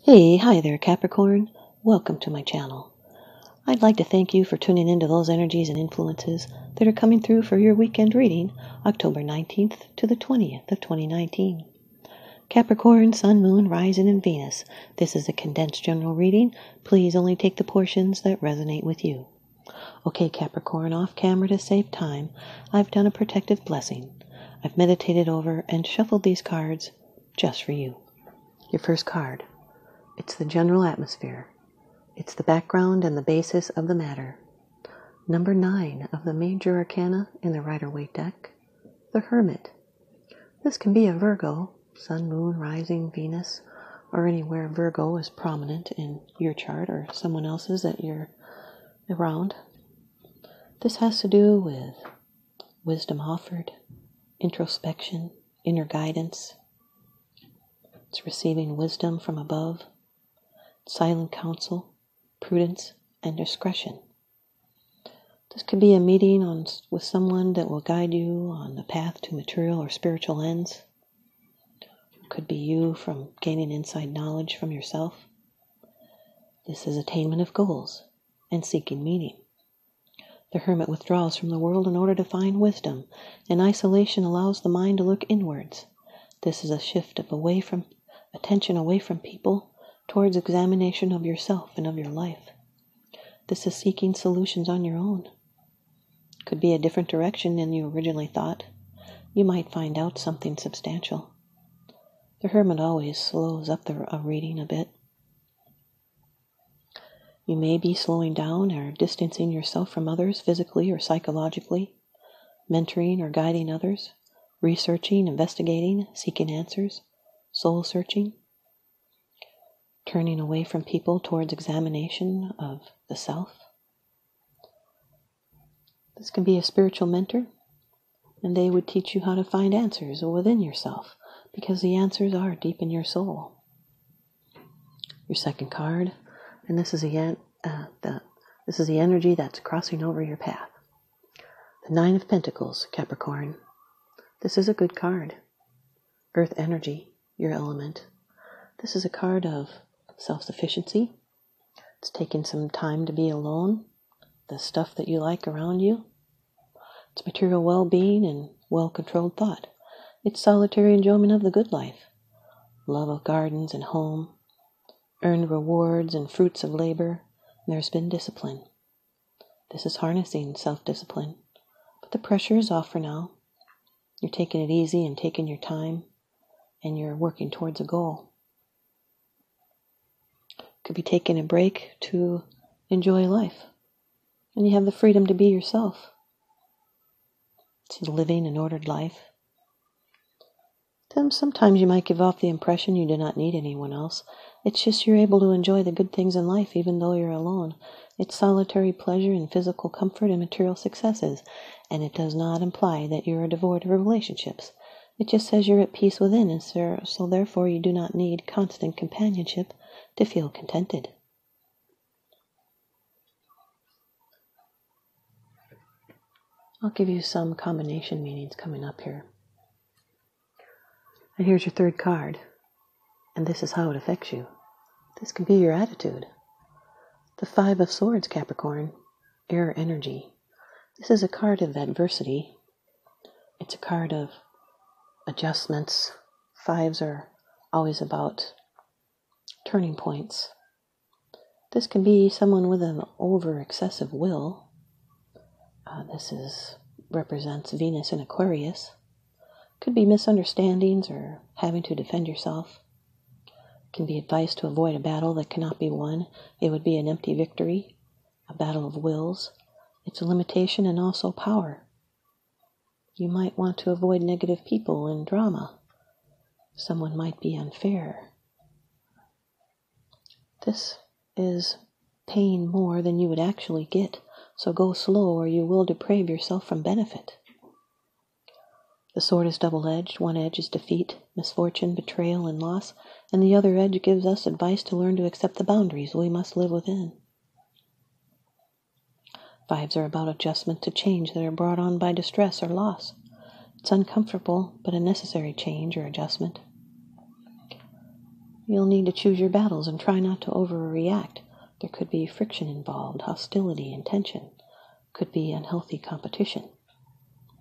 Hi there, Capricorn. Welcome to my channel. I'd like to thank you for tuning into those energies and influences that are coming through for your weekend reading, October 19th to the 20th of 2019. Capricorn, Sun, Moon, Rising, and Venus. This is a condensed general reading. Please only take the portions that resonate with you. Okay, Capricorn, off camera to save time, I've done a protective blessing. I've meditated over and shuffled these cards just for you. Your first card. It's the general atmosphere. It's the background and the basis of the matter. Number 9 of the major arcana in the Rider-Waite deck, the Hermit. This can be a Virgo, Sun, Moon, Rising, Venus, or anywhere Virgo is prominent in your chart or someone else's that you're around. This has to do with wisdom offered, introspection, inner guidance. It's receiving wisdom from above. Silent counsel, prudence, and discretion. This could be a meeting with someone that will guide you on the path to material or spiritual ends. It could be you from gaining inside knowledge from yourself. This is attainment of goals and seeking meaning. The Hermit withdraws from the world in order to find wisdom, and isolation allows the mind to look inwards. This is a shift of attention away from people towards examination of yourself and of your life. This is seeking solutions on your own. Could be a different direction than you originally thought. You might find out something substantial. The Hermit always slows up a reading a bit. You may be slowing down or distancing yourself from others physically or psychologically, mentoring or guiding others, researching, investigating, seeking answers, soul searching. Turning away from people towards examination of the self. This can be a spiritual mentor, and they would teach you how to find answers within yourself, because the answers are deep in your soul. Your second card, and this is the energy that's crossing over your path. The 9 of Pentacles, Capricorn. This is a good card. Earth energy, your element. This is a card of self-sufficiency. It's taking some time to be alone, the stuff that you like around you. It's material well-being and well-controlled thought. It's solitary enjoyment of the good life, love of gardens and home, earned rewards and fruits of labor, and there's been discipline. This is harnessing self-discipline, but the pressure is off for now. You're taking it easy and taking your time, and you're working towards a goal. Could be taking a break to enjoy life. And you have the freedom to be yourself. It's living an ordered life. Then sometimes you might give off the impression you do not need anyone else. It's just you're able to enjoy the good things in life even though you're alone. It's solitary pleasure and physical comfort and material successes. And it does not imply that you are devoid of relationships. It just says you're at peace within, and so therefore you do not need constant companionship to feel contented. I'll give you some combination meanings coming up here. And here's your third card, and this is how it affects you. This can be your attitude. The 5 of Swords, Capricorn, air energy. This is a card of adversity. It's a card of adjustments. 5s are always about turning points. This can be someone with an over-excessive will. This represents Venus in Aquarius. Could be misunderstandings or having to defend yourself. Can be advice to avoid a battle that cannot be won. It would be an empty victory, a battle of wills. It's a limitation and also power. You might want to avoid negative people and drama. Someone might be unfair. This is paying more than you would actually get, so go slow or you will deprave yourself from benefit. The sword is double-edged. One edge is defeat, misfortune, betrayal, and loss, and the other edge gives us advice to learn to accept the boundaries we must live within. 5s are about adjustment to change that are brought on by distress or loss. It's uncomfortable, but a necessary change or adjustment. You'll need to choose your battles and try not to overreact. There could be friction involved, hostility and tension. Could be unhealthy competition.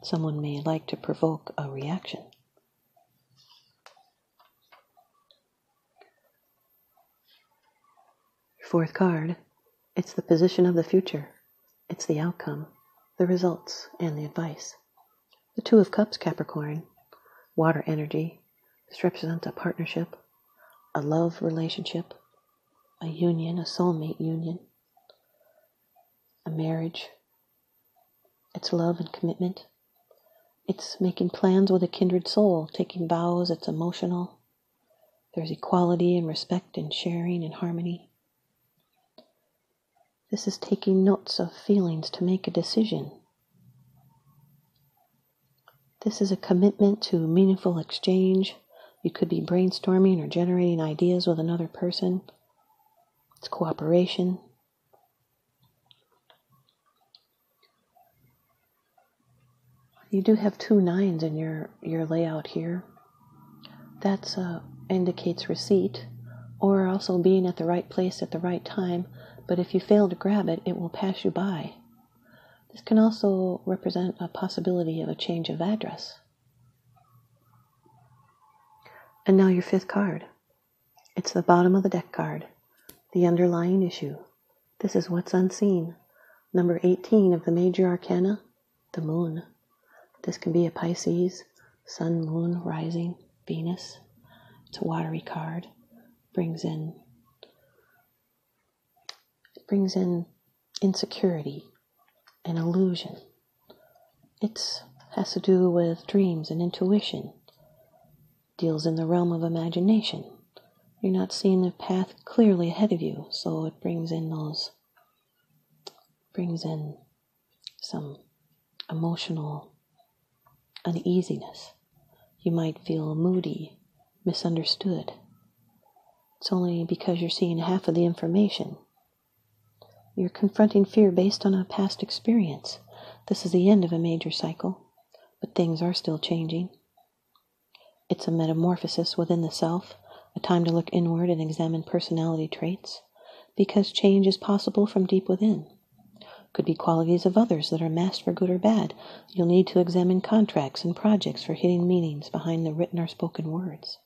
Someone may like to provoke a reaction. Your fourth card, it's the position of the future. It's the outcome, the results, and the advice. The Two of Cups, Capricorn, water energy. This represents a partnership, a love relationship, a union, a soulmate union, a marriage. It's love and commitment. It's making plans with a kindred soul, taking vows. It's emotional. There's equality and respect and sharing and harmony. This is taking notes of feelings to make a decision. This is a commitment to meaningful exchange. You could be brainstorming or generating ideas with another person. It's cooperation. You do have 2 9s in your layout here. That indicates receipt, or also being at the right place at the right time. But if you fail to grab it, it will pass you by. This can also represent a possibility of a change of address. And now your 5th card. It's the bottom of the deck card, the underlying issue. This is what's unseen. Number 18 of the major arcana, the moon. This can be a Pisces, sun, moon, rising, Venus. It's a watery card. Brings in insecurity and illusion. It has to do with dreams and intuition. Deals in the realm of imagination. You're not seeing the path clearly ahead of you, so it brings in some emotional uneasiness. You might feel moody, misunderstood. It's only because you're seeing half of the information. You're confronting fear based on a past experience. This is the end of a major cycle, but things are still changing. It's a metamorphosis within the self, a time to look inward and examine personality traits, because change is possible from deep within. Could be qualities of others that are masked for good or bad. You'll need to examine contracts and projects for hidden meanings behind the written or spoken words.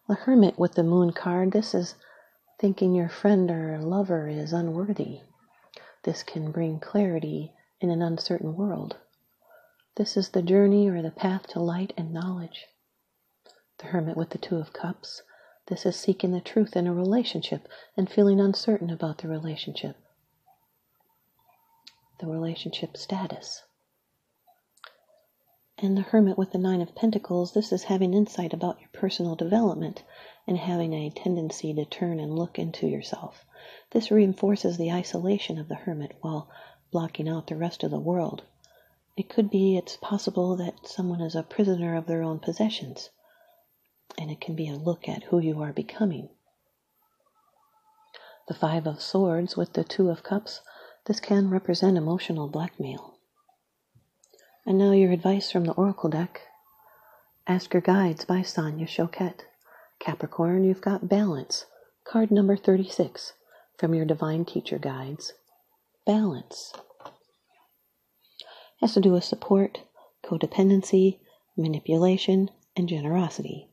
The Hermit with the Moon card, this is thinking your friend or lover is unworthy. This can bring clarity in an uncertain world. This is the journey or the path to light and knowledge. The Hermit with the Two of Cups, this is seeking the truth in a relationship and feeling uncertain about the relationship status. And the Hermit with the Nine of Pentacles, this is having insight about your personal development and having a tendency to turn and look into yourself. This reinforces the isolation of the Hermit while blocking out the rest of the world. It's possible that someone is a prisoner of their own possessions, and it can be a look at who you are becoming. The Five of Swords with the Two of Cups, this can represent emotional blackmail. And now your advice from the Oracle deck. Ask Your Guides by Sonia, Choquette. Capricorn, you've got Balance. Card number 36 from your Divine Teacher Guides. Balance. Has to do with support, codependency, manipulation, and generosity.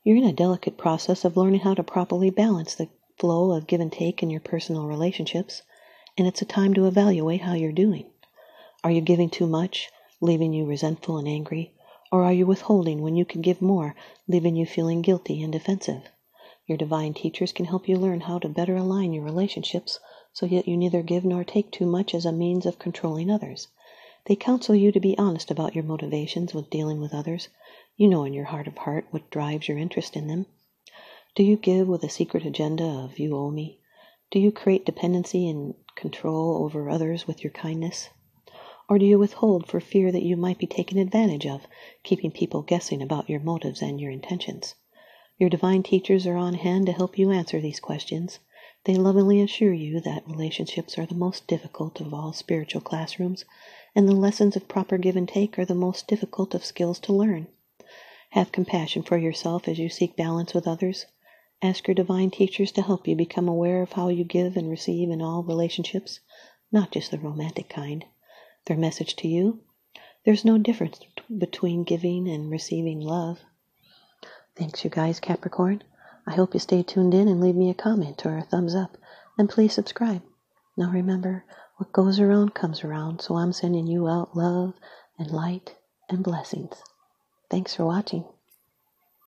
You're in a delicate process of learning how to properly balance the flow of give and take in your personal relationships, and it's a time to evaluate how you're doing. Are you giving too much, leaving you resentful and angry, or are you withholding when you can give more, leaving you feeling guilty and defensive? Your divine teachers can help you learn how to better align your relationships so that you neither give nor take too much as a means of controlling others. They counsel you to be honest about your motivations with dealing with others. You know in your heart of heart what drives your interest in them. Do you give with a secret agenda of you owe me? Do you create dependency and control over others with your kindness? Or do you withhold for fear that you might be taken advantage of, keeping people guessing about your motives and your intentions? Your divine teachers are on hand to help you answer these questions. They lovingly assure you that relationships are the most difficult of all spiritual classrooms, and the lessons of proper give and take are the most difficult of skills to learn. Have compassion for yourself as you seek balance with others. Ask your divine teachers to help you become aware of how you give and receive in all relationships, not just the romantic kind. Their message to you: there's no difference between giving and receiving love. Thanks, you guys, Capricorn. I hope you stay tuned in and leave me a comment or a thumbs up. And please subscribe. Now remember, what goes around comes around, so I'm sending you out love and light and blessings. Thanks for watching.